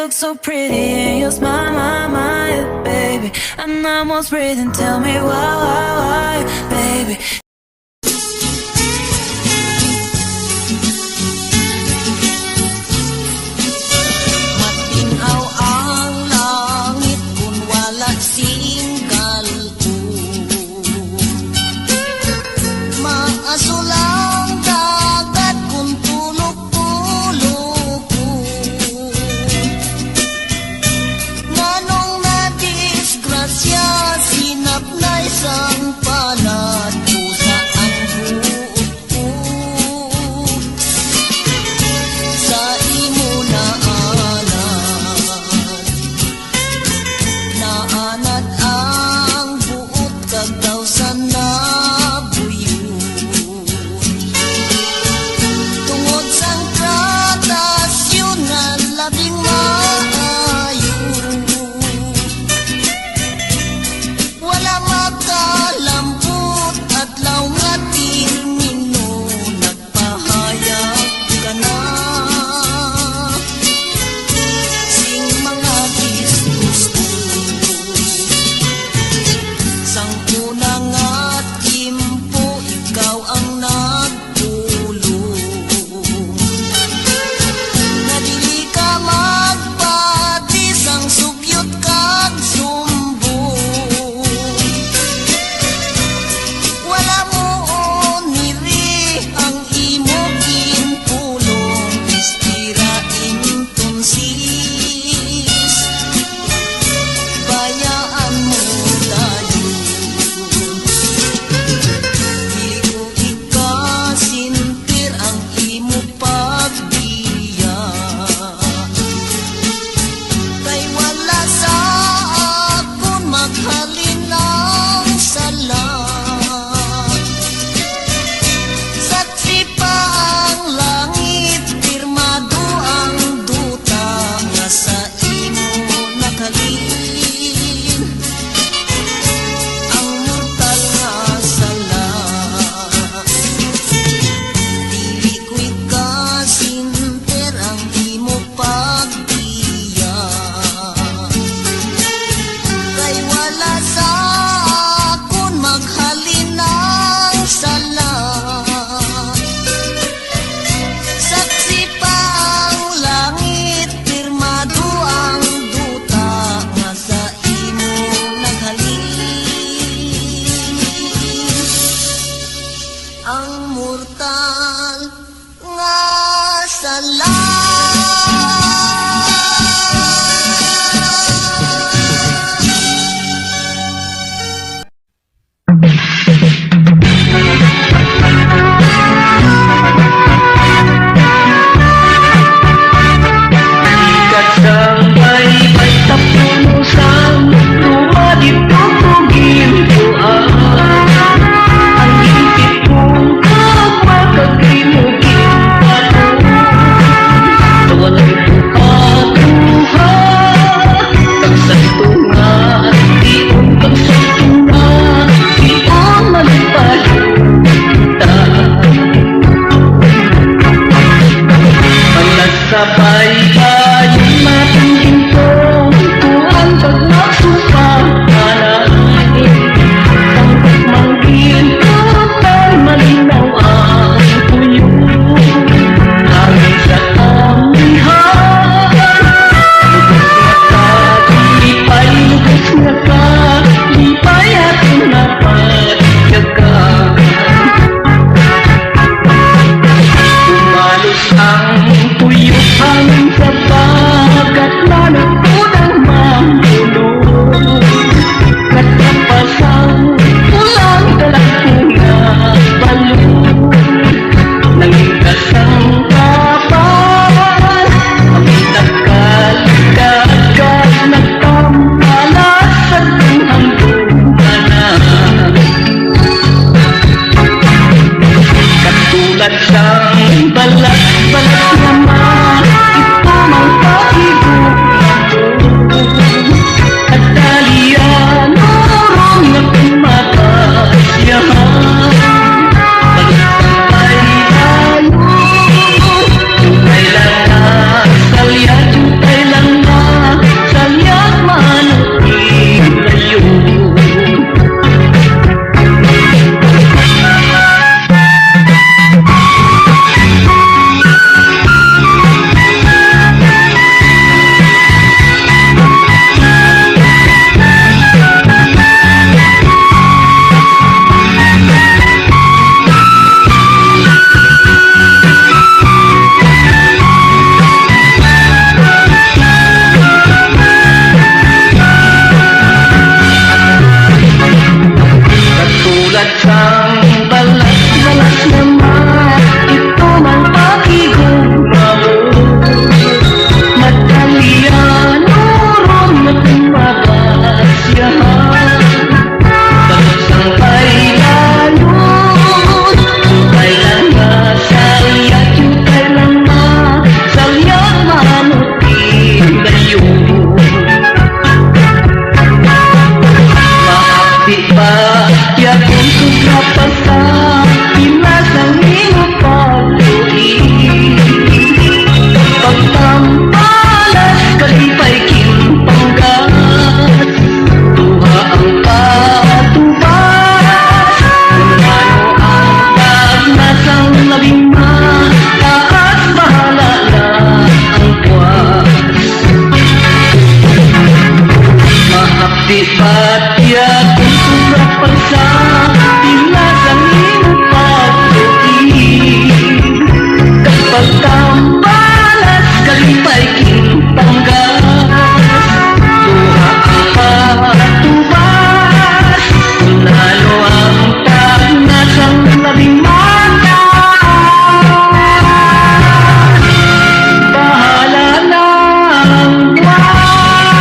look so pretty and your smile, my, baby. I'm almost breathing, tell me why, baby. Matinaw ang langit kung wala singgal ko. Maasulang dagat kung tulog-tulog ko. Nganong na-disgrasya, sinap na isang palad ko sa ang buot ko. Sa imo naanad ang buot kag daw sa nabuyo. Tungod sang tratasyon nga labing maayo, wala magkalampot at law nga termino, nagpahayag ka na. Sing mga disgusto sang una nga't timpo, ikaw ang nagtulong. Na dili ka magpati sang sugyot kag sumbong. Wala mo oniri ang imo ginpulong, istira intonsis. Bayaan mo tayo, dili ko ikasintir ang imo pagbiya. Kay wala sa akon maghalin ng sala. Saksi pa ang langit, pirmado ang duta nga sa imo nakalin. Ang mortal nga sala, dili ko ikasinter ang imo pagbiya. Kay wala sa akon maghalin ng sala. Saksi pa ang langit, pirmado ang duta nga sa imo naghalin. Ang mortal nga sala. Ikat sang baybay sa puno sang lumadip tutugin ko ang higit kong kapagkagrimugin pato. Tawag ito katuha tagsantunga at diyon tagsantunga diyon malipalita. Malasabay yung matingin ko tuan pag nagsupahanan. Ang manggil ko ay malinaw ang puyo. Hangin sa amihan, lubos nga ka, lipay at napagyagan. Umalos ang puyo hangin sa bagat na nagpunang mahulog. Nagkapasang pulang talagpungan balon. Nanging kasang kapal, kami nagkaligagad, nagkampalas sa tunghang bukanan. Katulad sang balat-balat na tambalas kalipay kimpanggas tuha ang tubas unalo ang tanas ang labing mata bahala na ang buwan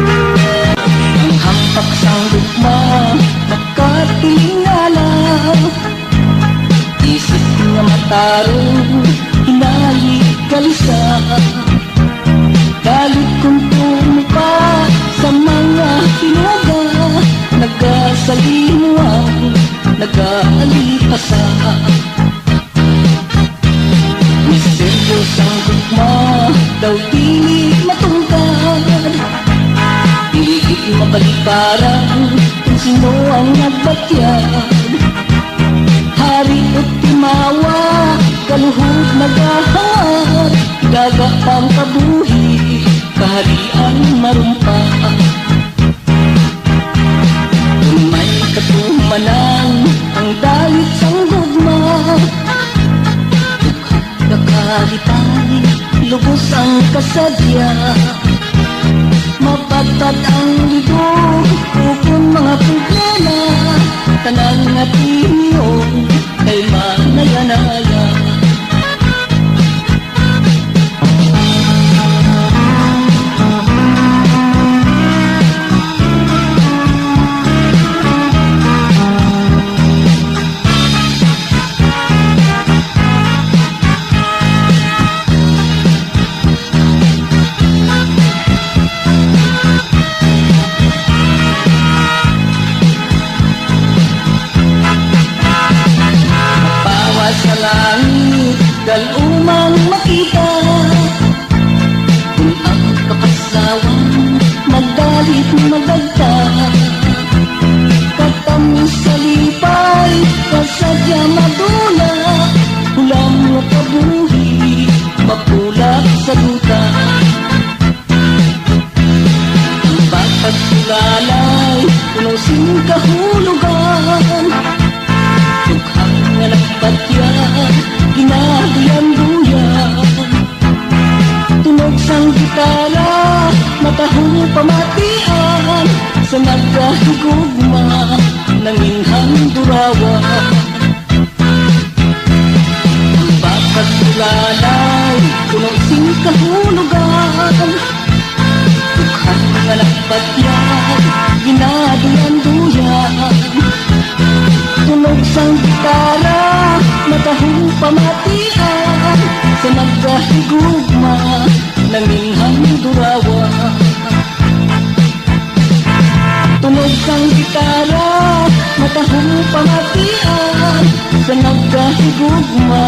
ang hampak sang lukma nakatingala isip nga matarong hinalik kalisa galit kong tumupa sa mga tinaga nagkasalimuang nag-aalipasa misteryos ang lukma daw di matungkad Iigit mabaliparang kung sino ang nagbatyag Hari at timawa, kaluhod nagahangad Daga pang kabuhi, kaharian marumpa Kung may katumanan, ang dalit sang gugma Nakalipan, lubos ang kasadya Mapatpat ang lidog, ukong mga problema Tanang nga tiniyong, kay manayanaya sa langit, dalumang makita Kung ang kapasawan, magalit magagta Katamis sa lipay, kasadya madula Hulam mo kabuhi, mapulak sa duta Ang batag sulalay, punusin kahulugan Tukhang nga nagpatyan, ginaduyan-duyan Tunog sang gitara, matahong pamatian Sa nagkahigugma, nanginghang durawan Ang bakat sulalay, punog sing kahulugan Tukhang nga nagpatyan, ginaduyan-duyan Tunog sang gitara, matahong pamatian Sa nagkahigugma, nanginghang durawan Tunog sang gitara, matahong pamatian Sa nagkahigugma